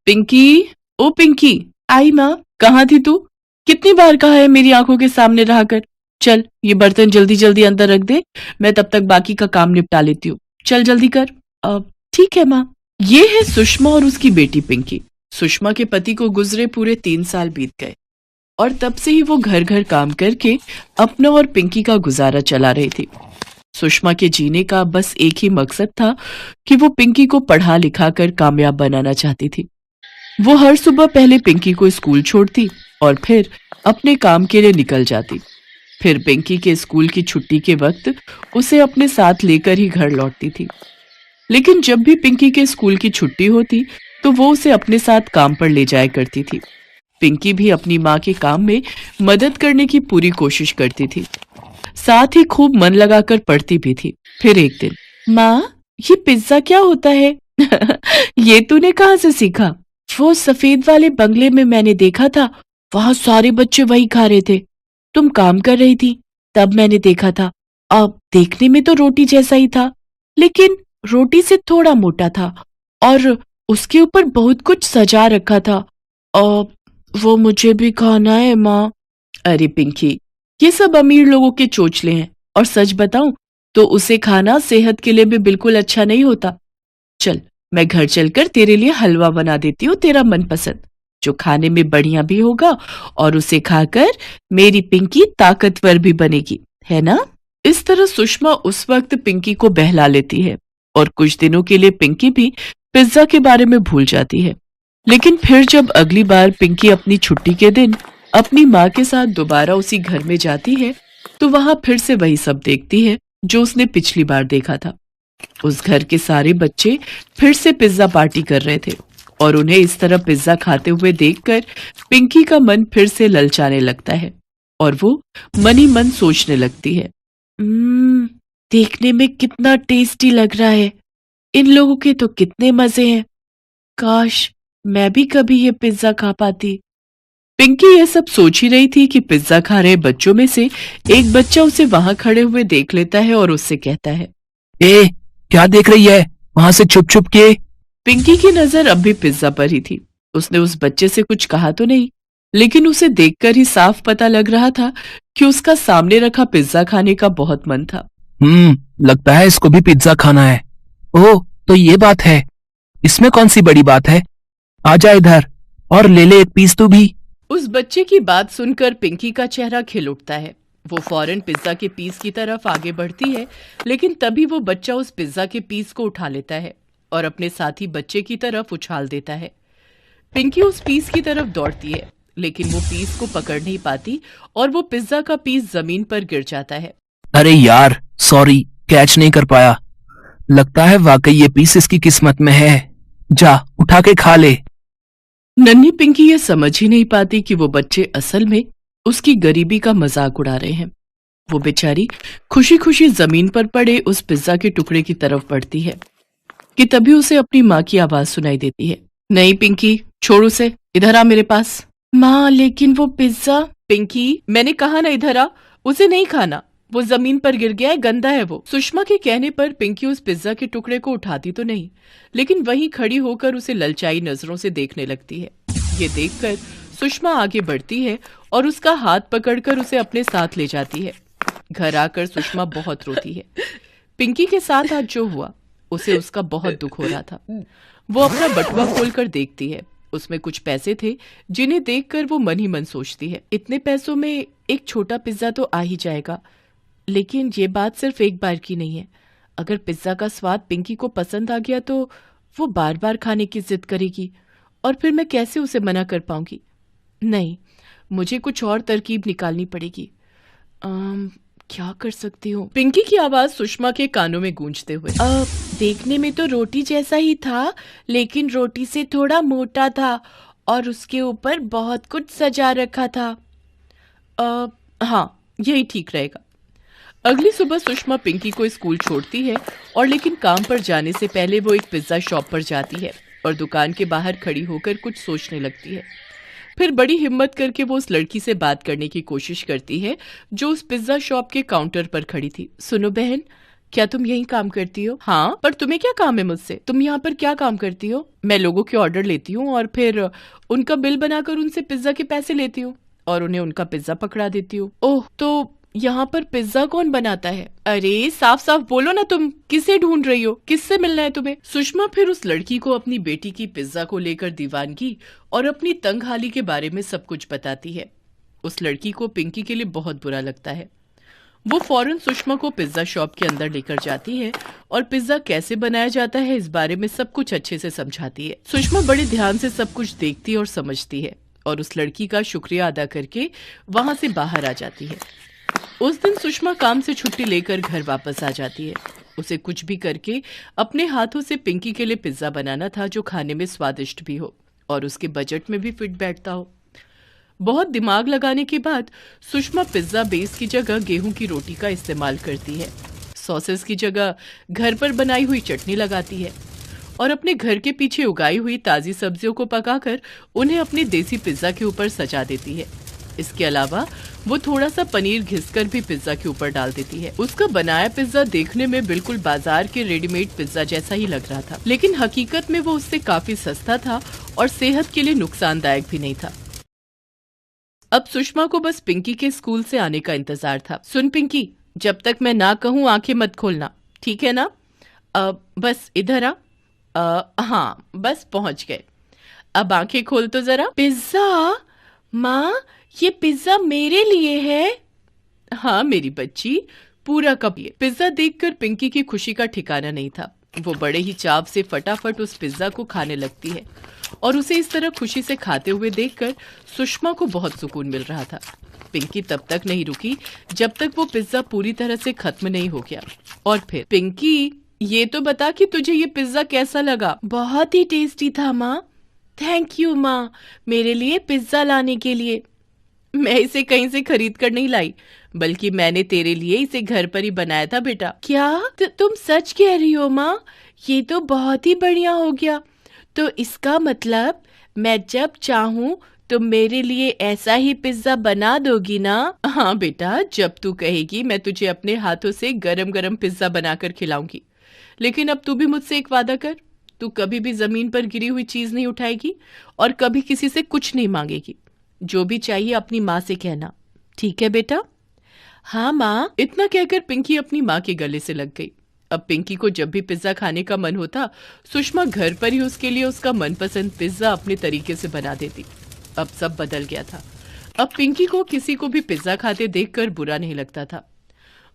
पिंकी, ओ पिंकी। आई माँ। कहाँ थी तू? कितनी बार कहा है मेरी आंखों के सामने रहा कर। चल ये बर्तन जल्दी जल्दी अंदर रख दे, मैं तब तक बाकी का काम निपटा लेती हूँ। चल जल्दी कर। अब ठीक है माँ। ये है सुषमा और उसकी बेटी पिंकी। सुषमा के पति को गुजरे पूरे 3 साल बीत गए और तब से ही वो घर घर काम करके अपना और पिंकी का गुजारा चला रही थी। सुषमा के जीने का बस एक ही मकसद था कि वो पिंकी को पढ़ा लिखा कर कामयाब बनाना चाहती थी। वो हर सुबह पहले पिंकी को स्कूल छोड़ती और फिर अपने काम के लिए निकल जाती। फिर पिंकी के स्कूल की छुट्टी के वक्त उसे अपने साथ लेकर ही घर लौटती थी। लेकिन जब भी पिंकी के स्कूल की छुट्टी होती तो वो उसे अपने साथ काम पर ले जाया करती थी। पिंकी भी अपनी माँ के काम में मदद करने की पूरी कोशिश करती थी, साथ ही खूब मन लगाकर पढ़ती भी थी। फिर एक दिन, माँ ये पिज्जा क्या होता है? ये तूने कहाँ से सीखा? वो सफेद वाले बंगले में मैंने देखा था, वहां सारे बच्चे वही खा रहे थे। तुम काम कर रही थी तब मैंने देखा था। अब देखने में तो रोटी जैसा ही था, लेकिन रोटी से थोड़ा मोटा था और उसके ऊपर बहुत कुछ सजा रखा था। अब वो मुझे भी खाना है माँ। अरे पिंकी, ये सब अमीर लोगों के चोचले हैं और सच बताऊं तो उसे खाना सेहत के लिए भी बिल्कुल अच्छा नहीं होता। चल मैं घर चलकर तेरे लिए हलवा बना देती हूँ, तेरा मनपसंद, जो खाने में बढ़िया भी होगा और उसे खाकर मेरी पिंकी ताकतवर भी बनेगी, है ना? इस तरह सुषमा उस वक्त पिंकी को बहला लेती है और कुछ दिनों के लिए पिंकी भी पिज्जा के बारे में भूल जाती है। लेकिन फिर जब अगली बार पिंकी अपनी छुट्टी के दिन अपनी माँ के साथ दोबारा उसी घर में जाती है तो वहां फिर से वही सब देखती है जो उसने पिछली बार देखा था। उस घर के सारे बच्चे फिर से पिज्जा पार्टी कर रहे थे और उन्हें इस तरह पिज्जा खाते हुए देखकर पिंकी का मन फिर से ललचाने लगता है और वो मन ही मन सोचने लगती है, देखने में कितना टेस्टी लग रहा है, इन लोगों के तो कितने मजे हैं, काश मैं भी कभी ये पिज्जा खा पाती। पिंकी ये सब सोच ही रही थी कि पिज्जा खा रहे बच्चों में से एक बच्चा उसे वहां खड़े हुए देख लेता है और उससे कहता है, ए, क्या देख रही है वहां से छुप छुप के? पिंकी की नजर अब भी पिज्जा पर ही थी। उसने उस बच्चे से कुछ कहा तो नहीं, लेकिन उसे देखकर ही साफ पता लग रहा था कि उसका सामने रखा पिज्जा खाने का बहुत मन था। लगता है इसको भी पिज्जा खाना है। ओह, तो ये बात है, इसमें कौन सी बड़ी बात है? आजा इधर और ले ले एक पीस तू भी। उस बच्चे की बात सुनकर पिंकी का चेहरा खिल उठता है। वो फौरन पिज्जा के पीस की तरफ आगे बढ़ती है, लेकिन तभी वो बच्चा उस पिज्जा के पीस को उठा लेता है और अपने साथी बच्चे की तरफ उछाल देता है। पिंकी उस पीस की तरफ दौड़ती है, लेकिन वो पीस को पकड़ नहीं पाती और वो पिज्जा का पीस जमीन पर गिर जाता है। अरे यार, सॉरी, कैच नहीं कर पाया। लगता है वाकई ये पीस इसकी किस्मत में है। जा उठा के खा ले। नन्ही पिंकी ये समझ ही नहीं पाती कि वो बच्चे असल में उसकी गरीबी का मजाक उड़ा रहे हैं। वो बेचारी खुशी खुशी जमीन पर पड़े उस पिज्जा के टुकड़े की तरफ बढ़ती है कि तभी उसे अपनी माँ की आवाज सुनाई देती है, नहीं पिंकी, छोड़ उसे, इधर आ मेरे पास। माँ लेकिन वो पिज्जा। पिंकी, मैंने कहा ना इधर आ, उसे नहीं खाना, वो जमीन पर गिर गया है, गंदा है वो। सुषमा के कहने पर पिंकी उस पिज्जा के टुकड़े को उठाती तो नहीं, लेकिन वहीं खड़ी होकर उसे ललचाई नजरों से देखने लगती है। ये देखकर सुषमा आगे बढ़ती है और उसका हाथ पकड़कर उसे अपने साथ ले जाती है। घर आकर सुषमा बहुत रोती है। पिंकी के साथ आज जो हुआ उसे उसका बहुत दुख हो रहा था। वो अपना बटुआ खोलकर देखती है, उसमें कुछ पैसे थे जिन्हें देखकर वो मन ही मन सोचती है, इतने पैसों में एक छोटा पिज्जा तो आ ही जाएगा। लेकिन ये बात सिर्फ एक बार की नहीं है, अगर पिज्जा का स्वाद पिंकी को पसंद आ गया तो वो बार बार खाने की जिद करेगी और फिर मैं कैसे उसे मना कर पाऊंगी। नहीं, मुझे कुछ और तरकीब निकालनी पड़ेगी। क्या कर सकती हूँ? पिंकी की आवाज सुषमा के कानों में गूंजते हुए, देखने में तो रोटी जैसा ही था, लेकिन रोटी से थोड़ा मोटा था और उसके ऊपर बहुत कुछ सजा रखा था। हाँ, यही ठीक रहेगा। अगली सुबह सुषमा पिंकी को स्कूल छोड़ती है और लेकिन काम पर जाने से पहले वो एक पिज्जा शॉप पर जाती है और दुकान के बाहर खड़ी होकर कुछ सोचने लगती है। फिर बड़ी हिम्मत करके वो उस लड़की से बात करने की कोशिश करती है जो उस पिज्जा शॉप के काउंटर पर खड़ी थी। सुनो बहन, क्या तुम यही काम करती हो? हाँ, पर तुम्हें क्या काम है मुझसे? तुम यहाँ पर क्या काम करती हो? मैं लोगों के ऑर्डर लेती हूँ और फिर उनका बिल बनाकर उनसे पिज्जा के पैसे लेती हूँ और उन्हें उनका पिज्जा पकड़ा देती हूँ। ओह, तो यहाँ पर पिज्जा कौन बनाता है? अरे साफ साफ बोलो ना, तुम किसे ढूंढ रही हो? किससे मिलना है तुम्हें? सुषमा फिर उस लड़की को अपनी बेटी की पिज्जा को लेकर दीवानगी और अपनी तंगहाली के बारे में सब कुछ बताती है। उस लड़की को पिंकी के लिए बहुत बुरा लगता है। वो फौरन सुषमा को पिज्जा शॉप के अंदर लेकर जाती है और पिज्जा कैसे बनाया जाता है इस बारे में सब कुछ अच्छे से समझाती है। सुषमा बड़े ध्यान से सब कुछ देखती और समझती है और उस लड़की का शुक्रिया अदा करके वहां से बाहर आ जाती है। उस दिन सुषमा काम से छुट्टी लेकर घर वापस आ जाती है। उसे कुछ भी करके अपने हाथों से पिंकी के लिए पिज्जा बनाना था जो खाने में स्वादिष्ट भी हो और उसके बजट में भी फिट बैठता हो। बहुत दिमाग लगाने के बाद सुषमा पिज्जा बेस की जगह गेहूं की रोटी का इस्तेमाल करती है। सॉसेस की जगह घर पर बनाई हुई चटनी लगाती है और अपने घर के पीछे उगाई हुई ताजी सब्जियों को पकाकर उन्हें अपने देसी पिज्जा के ऊपर सजा देती है। इसके अलावा वो थोड़ा सा पनीर घिसकर भी पिज्जा के ऊपर डाल देती है। उसका बनाया पिज्जा देखने में बिल्कुल बाजार के रेडीमेड पिज्जा जैसा ही लग रहा था, लेकिन हकीकत में वो उससे काफी सस्ता था और सेहत के लिए नुकसानदायक भी नहीं था। अब सुषमा को बस पिंकी के स्कूल से आने का इंतजार था। सुन पिंकी, जब तक मैं ना कहूँ आंखें मत खोलना, ठीक है ना? बस इधर आ। हाँ, बस पहुंच गए। अब आंखें खोल तो जरा। पिज्जा? माँ, ये पिज्जा मेरे लिए है? हाँ मेरी बच्ची, पूरा कप ये। पिज्जा देखकर पिंकी की खुशी का ठिकाना नहीं था। वो बड़े ही चाव से फटाफट उस पिज्जा को खाने लगती है और उसे इस तरह खुशी से खाते हुए देखकर सुषमा को बहुत सुकून मिल रहा था। पिंकी तब तक नहीं रुकी जब तक वो पिज्जा पूरी तरह से खत्म नहीं हो गया। और फिर, पिंकी ये तो बता कि तुझे ये पिज्जा कैसा लगा? बहुत ही टेस्टी था माँ। थैंक यू माँ, मेरे लिए पिज्जा लाने के लिए। मैं इसे कहीं से खरीद कर नहीं लाई, बल्कि मैंने तेरे लिए इसे घर पर ही बनाया था बेटा। क्या तुम सच कह रही हो माँ? ये तो बहुत ही बढ़िया हो गया। तो इसका मतलब मैं जब चाहूँ तुम मेरे लिए ऐसा ही पिज्जा बना दोगी ना? हाँ बेटा, जब तू कहेगी मैं तुझे अपने हाथों से गरम गरम पिज्जा बनाकर खिलाऊंगी। लेकिन अब तू भी मुझसे एक वादा कर, तू कभी भी जमीन पर गिरी हुई चीज नहीं उठाएगी और कभी किसी से कुछ नहीं मांगेगी। जो भी चाहिए अपनी माँ से कहना, ठीक है बेटा? हाँ माँ। इतना कहकर पिंकी अपनी माँ के गले से लग गई। अब पिंकी को जब भी पिज्जा खाने का मन होता, सुषमा घर पर ही उसके लिए उसका मनपसंद पिज्जा अपने तरीके से बना देती। अब सब बदल गया था। अब पिंकी को किसी को भी पिज्जा खाते देखकर बुरा नहीं लगता था।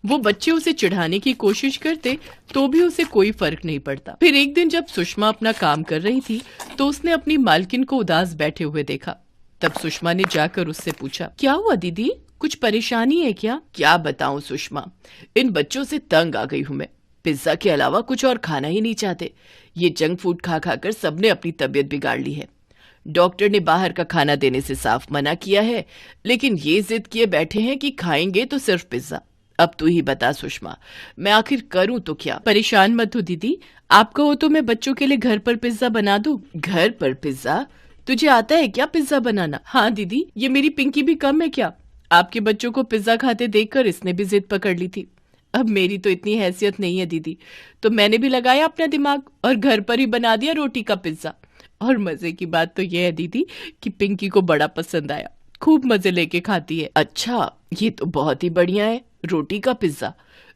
वो बच्चे उसे चिढ़ाने की कोशिश करते तो भी उसे कोई फर्क नहीं पड़ता। फिर एक दिन जब सुषमा अपना काम कर रही थी तो उसने अपनी मालकिन को उदास बैठे हुए देखा। तब सुषमा ने जाकर उससे पूछा, क्या हुआ दीदी, कुछ परेशानी है क्या? क्या बताऊं सुषमा, इन बच्चों से तंग आ गई हूं मैं। पिज्जा के अलावा कुछ और खाना ही नहीं चाहते। ये जंक फूड खा खाकर सबने अपनी तबीयत बिगाड़ ली है। डॉक्टर ने बाहर का खाना देने से साफ मना किया है, लेकिन ये जिद किए बैठे हैं कि खाएंगे तो सिर्फ पिज्जा। अब तू ही बता सुषमा, मैं आखिर करूं तो क्या? परेशान मत हो दीदी, आप कहो तो मैं बच्चों के लिए घर पर पिज्जा बना दूं। घर पर पिज्जा? तुझे आता है क्या पिज्जा बनाना? हाँ दीदी, ये मेरी पिंकी भी कम है क्या? आपके बच्चों को पिज्जा खाते देखकर इसने भी जिद पकड़ ली थी। अब मेरी तो इतनी हैसियत नहीं है दीदी, तो मैंने भी लगाया अपना दिमाग और घर पर ही बना दिया रोटी का पिज्जा। और मजे की बात तो यह है दीदी कि पिंकी को बड़ा पसंद आया, खूब मजे लेके खाती है। अच्छा, ये तो बहुत ही बढ़िया है, रोटी का पिज्जा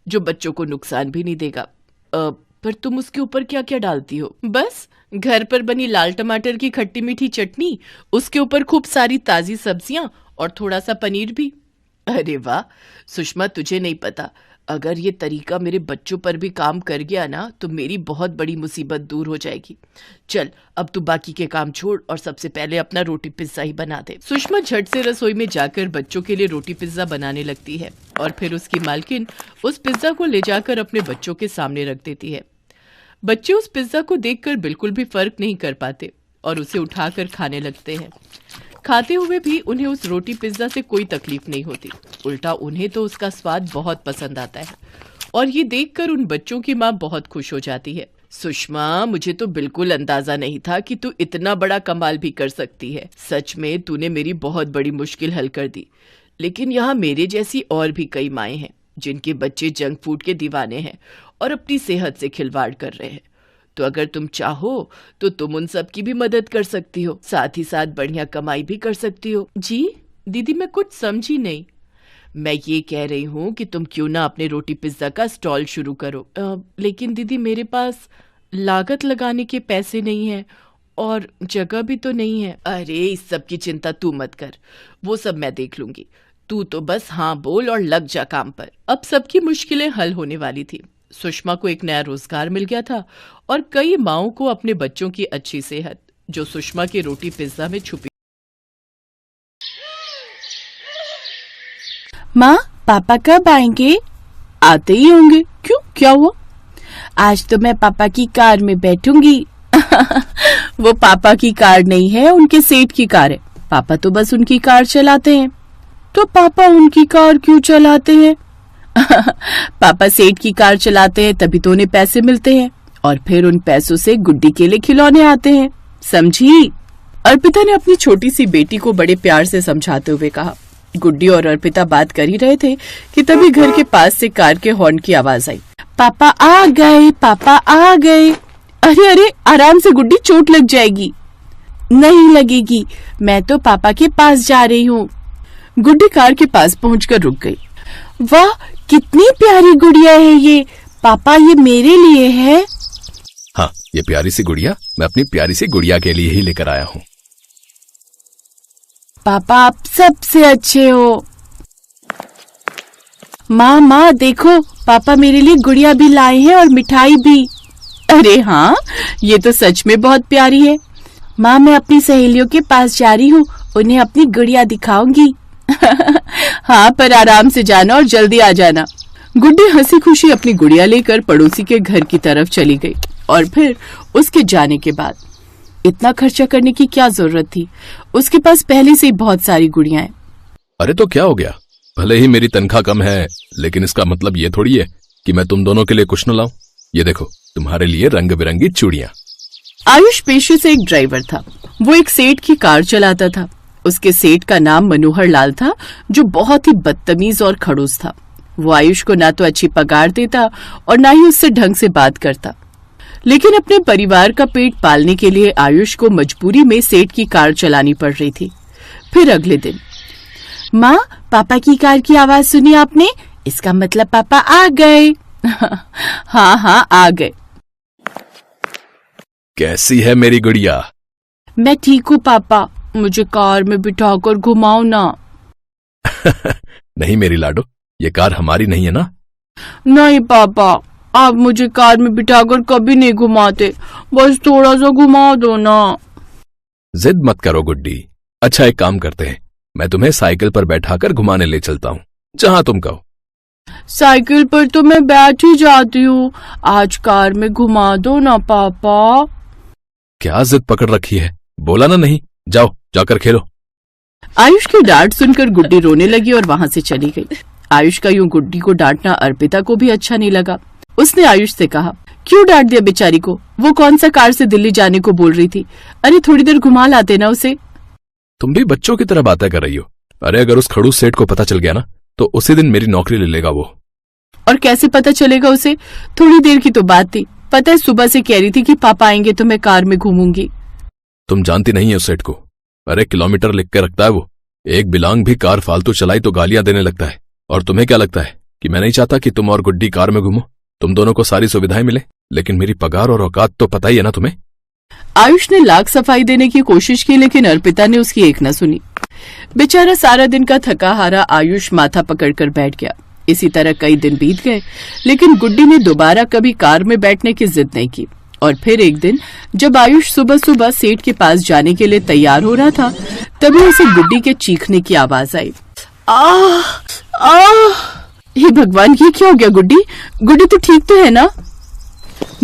जो बच्चों को नुकसान भी नहीं देगा। पर तुम उसके ऊपर क्या क्या डालती हो? बस घर पर बनी लाल टमाटर की खट्टी मीठी चटनी, उसके ऊपर खूब सारी ताजी सब्जियां और थोड़ा सा पनीर भी। अरे वाह सुषमा, तुझे नहीं पता, अगर ये तरीका मेरे बच्चों पर भी काम कर गया ना तो मेरी बहुत बड़ी मुसीबत दूर हो जाएगी। चल अब तू बाकी के काम छोड़ और सबसे पहले अपना रोटी पिज्जा ही बना दे। सुषमा झट से रसोई में जाकर बच्चों के लिए रोटी पिज्जा बनाने लगती है और फिर उसकी मालकिन उस पिज्जा को ले जाकर अपने बच्चों के सामने रख देती है। बच्चे उस पिज्जा को देखकर बिल्कुल भी फर्क नहीं कर पाते और उसे उठाकर खाने लगते हैं। खाते हुए भी उन्हें उस रोटी पिज्जा से कोई तकलीफ नहीं होती, उल्टा उन्हें तो उसका स्वाद बहुत पसंद आता है और ये देखकर उन बच्चों की माँ बहुत खुश हो जाती है। सुषमा, मुझे तो बिल्कुल अंदाजा नहीं था कि तू इतना बड़ा कमाल भी कर सकती है। सच में तूने मेरी बहुत बड़ी मुश्किल हल कर दी। लेकिन यहाँ मेरे जैसी और भी कई माएँ हैं जिनके बच्चे जंक फूड के दीवाने हैं और अपनी सेहत से खिलवाड़ कर रहे हैं। तो अगर तुम चाहो तो तुम उन सब की भी मदद कर सकती हो, साथ ही साथ बढ़िया कमाई भी कर सकती हो। जी दीदी, मैं कुछ समझी नहीं। मैं ये कह रही हूँ कि तुम क्यों ना अपने रोटी पिज्जा का स्टॉल शुरू करो। लेकिन दीदी, मेरे पास लागत लगाने के पैसे नहीं है और जगह भी तो नहीं है। अरे इस सब की चिंता तू मत कर, वो सब मैं देख लूंगी। तू तो बस हाँ बोल और लग जा काम पर। अब सबकी मुश्किलें हल होने वाली थी। सुषमा को एक नया रोजगार मिल गया था और कई माओं को अपने बच्चों की अच्छी सेहत, जो सुषमा के रोटी पिज्जा में छुपी। माँ, पापा कब आएंगे? आते ही होंगे। क्यों, क्या हुआ? आज तो मैं पापा की कार में बैठूंगी। वो पापा की कार नहीं है, उनके सेठ की कार है। पापा तो बस उनकी कार चलाते हैं। तो पापा उनकी कार क्यों चलाते हैं? पापा सेठ की कार चलाते हैं तभी तो उन्हें पैसे मिलते हैं और फिर उन पैसों से गुड्डी के लिए खिलौने आते हैं। समझी? अर्पिता ने अपनी छोटी सी बेटी को बड़े प्यार से समझाते हुए कहा। गुड्डी और अर्पिता बात कर ही रहे थे कि तभी घर के पास से कार के हॉर्न की आवाज आई। पापा आ गए, पापा आ गए। अरे अरे, आराम से गुड्डी, चोट लग जाएगी। नहीं लगेगी, मैं तो पापा के पास जा रही हूँ। गुड्डी कार के पास पहुंचकर रुक गई। वाह, कितनी प्यारी गुड़िया है ये। पापा, ये मेरे लिए है? हाँ, ये प्यारी सी गुड़िया मैं अपनी प्यारी सी गुड़िया के लिए ही लेकर आया हूँ। पापा, आप सबसे अच्छे हो। माँ देखो, पापा मेरे लिए गुड़िया भी लाए हैं और मिठाई भी। अरे हाँ, ये तो सच में बहुत प्यारी है। माँ, मैं अपनी सहेलियों के पास जा रही हूँ, उन्हें अपनी गुड़िया दिखाऊंगी। हाँ, पर आराम से जाना और जल्दी आ जाना। गुड्डी हंसी खुशी अपनी गुड़िया लेकर पड़ोसी के घर की तरफ चली गई और फिर उसके जाने के बाद इतना खर्चा करने की क्या जरूरत थी? उसके पास पहले से ही बहुत सारी गुड़ियां हैं। अरे तो क्या हो गया? भले ही मेरी तनख्वाह कम है, लेकिन इसका मतलब ये थोड़ी है कि मैं तुम दोनों के लिए कुछ न लाऊं। ये देखो, तुम्हारे लिए रंग बिरंगी चूड़ियां। आयुष पेशे से एक ड्राइवर था। वो एक सेठ की कार चलाता था। उसके सेठ का नाम मनोहर लाल था, जो बहुत ही बदतमीज और खड़ूस था। वो आयुष को ना तो अच्छी पगार देता और ना ही उससे ढंग से बात करता। लेकिन अपने परिवार का पेट पालने के लिए आयुष को मजबूरी में सेठ की कार चलानी पड़ रही थी। फिर अगले दिन, माँ, पापा की कार की आवाज सुनी आपने? इसका मतलब पापा आ गए। हाँ, आ गए। कैसी है मेरी गुड़िया? मैं ठीक हूँ पापा, मुझे कार में बिठाकर घुमाओ ना। नहीं मेरी लाडो, ये कार हमारी नहीं है ना। नहीं पापा, आप मुझे कार में बिठाकर कभी नहीं घुमाते, बस थोड़ा सा घुमा दो ना। जिद मत करो गुड्डी। अच्छा, एक काम करते हैं, मैं तुम्हें साइकिल पर बैठाकर घुमाने ले चलता हूँ, जहाँ तुम कहो। साइकिल पर तो मैं बैठ ही जाती हूँ, आज कार में घुमा दो ना पापा। क्या जिद पकड़ रखी है? बोला ना नहीं, जाओ जाकर खेलो। आयुष की डांट सुनकर गुड्डी रोने लगी और वहां से चली गई। आयुष का यूं गुड्डी को डांटना अर्पिता को भी अच्छा नहीं लगा। उसने आयुष से कहा, क्यों डांट दिया बेचारी को? वो कौन सा कार से दिल्ली जाने को बोल रही थी? अरे थोड़ी देर घुमा लाते ना उसे। तुम भी बच्चों की तरह बातें कर रही हो। अरे अगर उस खड़ूस सेठ को पता चल गया ना, तो उसी दिन मेरी नौकरी ले लेगा वो। और कैसे पता चलेगा उसे? थोड़ी देर की तो बात थी। पता है, सुबह से कह रही थी कि पापा आएंगे तो मैं कार में घूमूंगी। तुम जानती नहीं है उस सेठ को। अरे किलोमीटर लिख के रखता है वो। एक बिलांग भी कार फालतू चलाई तो गालियां देने लगता है। और तुम्हें क्या लगता है कि मैं नहीं चाहता कि तुम और गुड्डी कार में घूमो, तुम दोनों को सारी सुविधाएं मिले? लेकिन मेरी पगार और औकात तो पता ही है ना तुम्हें। आयुष ने लाख सफाई देने की कोशिश की, लेकिन अर्पिता ने उसकी एक न सुनी। बेचारा सारा दिन का थका हारा आयुष माथा पकड़कर बैठ गया। इसी तरह कई दिन बीत गए, लेकिन गुड्डी ने दोबारा कभी कार में बैठने की जिद नहीं की। और फिर एक दिन जब आयुष सुबह सुबह सेठ के पास जाने के लिए तैयार हो रहा था, तभी उसे गुड्डी के चीखने की आवाज आई। हे भगवान, ये क्या हो गया गुड्डी? गुड्डी तो ठीक तो है ना?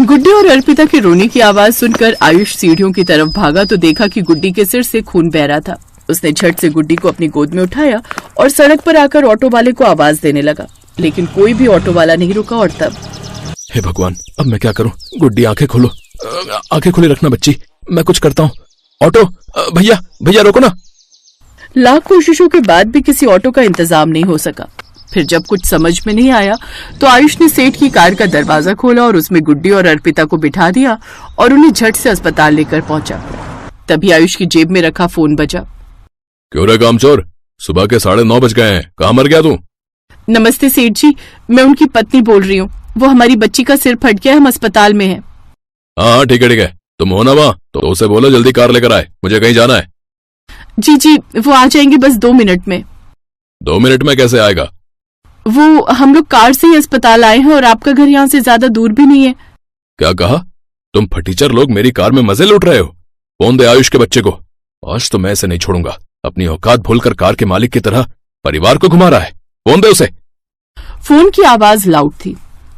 गुड्डी और अर्पिता के रोने की आवाज सुनकर आयुष सीढ़ियों की तरफ भागा तो देखा कि गुड्डी के सिर से खून बह रहा था। उसने झट से गुड्डी को अपनी गोद में उठाया और सड़क पर आकर ऑटो वाले को आवाज देने लगा, लेकिन कोई भी ऑटो वाला नहीं रुका। और तब, हे भगवान, अब मैं क्या करूं? गुड्डी आंखें खोलो, आंखें खोली रखना बच्ची, मैं कुछ करता हूँ। ऑटो, भैया रोको ना। लाख कोशिशों के बाद भी किसी ऑटो का इंतजाम नहीं हो सका। फिर जब कुछ समझ में नहीं आया तो आयुष ने सेठ की कार का दरवाजा खोला और उसमें गुड्डी और अर्पिता को बिठा दिया और उन्हें झट से अस्पताल लेकर पहुंचा। तभी आयुष की जेब में रखा फोन बजा। क्यों रे कामचोर, सुबह के 9:30 बज गए हैं, कहाँ मर गया तू? नमस्ते सेठ जी, मैं उनकी पत्नी बोल रही हूँ। वो हमारी बच्ची का सिर फट गया, हम अस्पताल में हैं। हाँ ठीक है, तुम हो ना वहाँ, तो उसे बोलो जल्दी कार लेकर आए, मुझे कहीं जाना है। जी वो आ जाएंगे बस 2 मिनट में। 2 मिनट में कैसे आएगा? वो हम लोग कार से ही अस्पताल आए हैं और आपका घर यहाँ से ज्यादा दूर भी नहीं है। क्या कहा? तुम फटीचर लोग मेरी कार में मजे लूट रहे हो? फोन दे आयुष के बच्चे को, आज तो मैं इसे नहीं छोड़ूंगा। अपनी औकात भूलकर कार के मालिक की तरह परिवार को घुमा रहा है। फोन दे उसे। फोन की आवाज लाउड थी।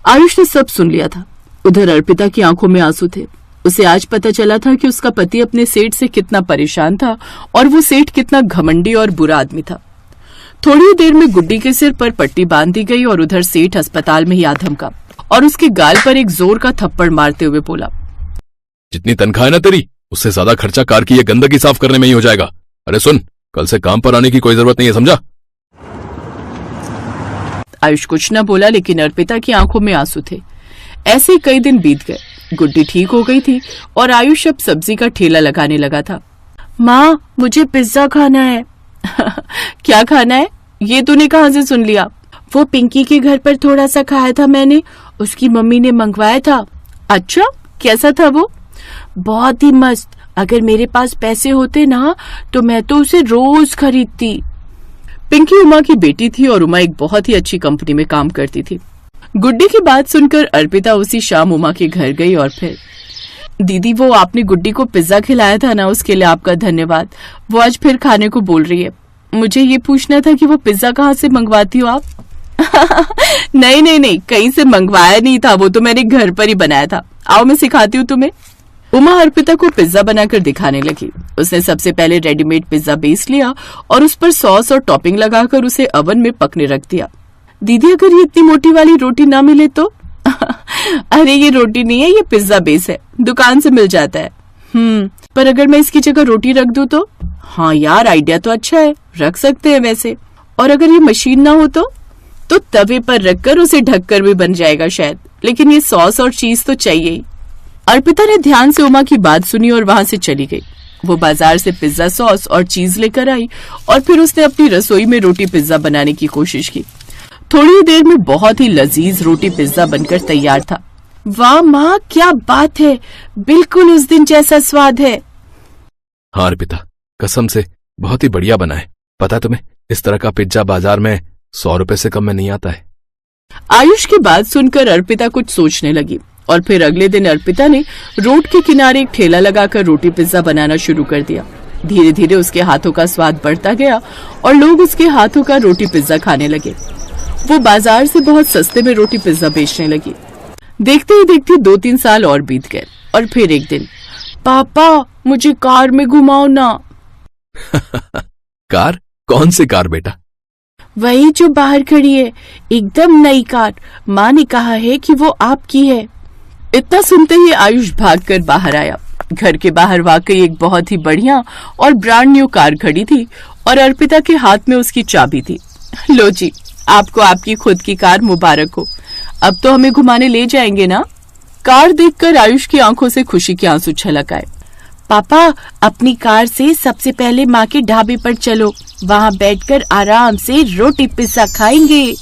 आयुष ने सब सुन लिया था। उधर अर्पिता की आंखों में आंसू थे। उसे आज पता चला था कि उसका पति अपने सेठ से कितना परेशान था और वो सेठ कितना घमंडी और बुरा आदमी था। थोड़ी ही देर में गुड्डी के सिर पर पट्टी बांध दी गई और उधर सेठ अस्पताल में ही आ धमका और उसके गाल पर एक जोर का थप्पड़ मारते हुए बोला, जितनी तनख्वाह है ना तेरी, उससे ज्यादा खर्चा कार की ये गंदगी साफ करने में ही हो जाएगा। अरे सुन, कल से काम पर आने की कोई जरूरत नहीं है, समझा? आयुष कुछ न बोला, लेकिन अर्पिता की आंखों में आंसू थे। ऐसे कई दिन बीत गए। गुड्डी ठीक हो गई थी और आयुष अब सब्जी का ठेला लगाने लगा था। माँ, मुझे पिज्जा खाना है। क्या खाना है? ये तूने कहाँ से सुन लिया? वो पिंकी के घर पर थोड़ा सा खाया था मैंने, उसकी मम्मी ने मंगवाया था। अच्छा, कैसा था वो? बहुत ही मस्त। अगर मेरे पास पैसे होते ना तो मैं तो उसे रोज खरीदती। पिंकी उमा की बेटी थी और उमा एक बहुत ही अच्छी कंपनी में काम करती थी। गुड्डी की बात सुनकर अर्पिता उसी शाम उमा के घर गई और फिर, दीदी वो आपने गुड्डी को पिज्जा खिलाया था ना, उसके लिए आपका धन्यवाद। वो आज फिर खाने को बोल रही है। मुझे ये पूछना था कि वो पिज्जा कहाँ से मंगवाती हो आप? नहीं, कहीं से मंगवाया नहीं था, वो तो मैंने घर पर ही बनाया था। आओ मैं सिखाती हूँ तुम्हें। उमा अर्पिता को पिज्जा बनाकर दिखाने लगी। उसने सबसे पहले रेडीमेड पिज्जा बेस लिया और उस पर सॉस और टॉपिंग लगाकर उसे ओवन में पकने रख दिया। दीदी, अगर ये इतनी मोटी वाली रोटी ना मिले तो? अरे ये रोटी नहीं है, ये पिज्जा बेस है, दुकान से मिल जाता है। पर अगर मैं इसकी जगह रोटी रख दूं तो? हाँ यार, आइडिया तो अच्छा है, रख सकते हैं वैसे। और अगर ये मशीन ना हो तो तवे पर रखकर उसे ढककर भी बन जाएगा शायद, लेकिन ये सॉस और चीज तो चाहिए ही। अर्पिता ने ध्यान से उमा की बात सुनी और वहां से चली गई। वो बाजार से पिज्जा सॉस और चीज लेकर आई और फिर उसने अपनी रसोई में रोटी पिज्जा बनाने की कोशिश की। थोड़ी देर में बहुत ही लजीज रोटी पिज्जा बनकर तैयार था। वाह माँ, क्या बात है, बिल्कुल उस दिन जैसा स्वाद है। हाँ अर्पिता, कसम से बहुत ही बढ़िया बना है। पता तुम्हें, इस तरह का पिज्जा बाजार में 100 रुपए से कम में नहीं आता है। आयुष की बात सुनकर अर्पिता कुछ सोचने लगी और फिर अगले दिन अर्पिता ने रोड के किनारे एक ठेला लगाकर रोटी पिज्जा बनाना शुरू कर दिया। धीरे धीरे उसके हाथों का स्वाद बढ़ता गया और लोग उसके हाथों का रोटी पिज्जा खाने लगे। वो बाजार से बहुत सस्ते में रोटी पिज्जा बेचने लगी। देखते ही देखते 2-3 साल और बीत गए और फिर एक दिन, पापा मुझे कार में घुमाओ ना। कार? कौन सी कार बेटा? वही जो बाहर खड़ी है, एकदम नई कार। माँ ने कहा है कि वो आपकी है। इतना सुनते ही आयुष भागकर बाहर आया। घर के बाहर वाकई एक बहुत ही बढ़िया और ब्रांड न्यू कार खड़ी थी और अर्पिता के हाथ में उसकी चाबी थी। लो जी, आपको आपकी खुद की कार मुबारक हो। अब तो हमें घुमाने ले जाएंगे ना? कार देखकर आयुष की आंखों से खुशी के आंसू छलक आए। पापा, अपनी कार से सबसे पहले माँ के ढाबे पर चलो, वहाँ बैठकर आराम से रोटी पिज्जा खाएंगे।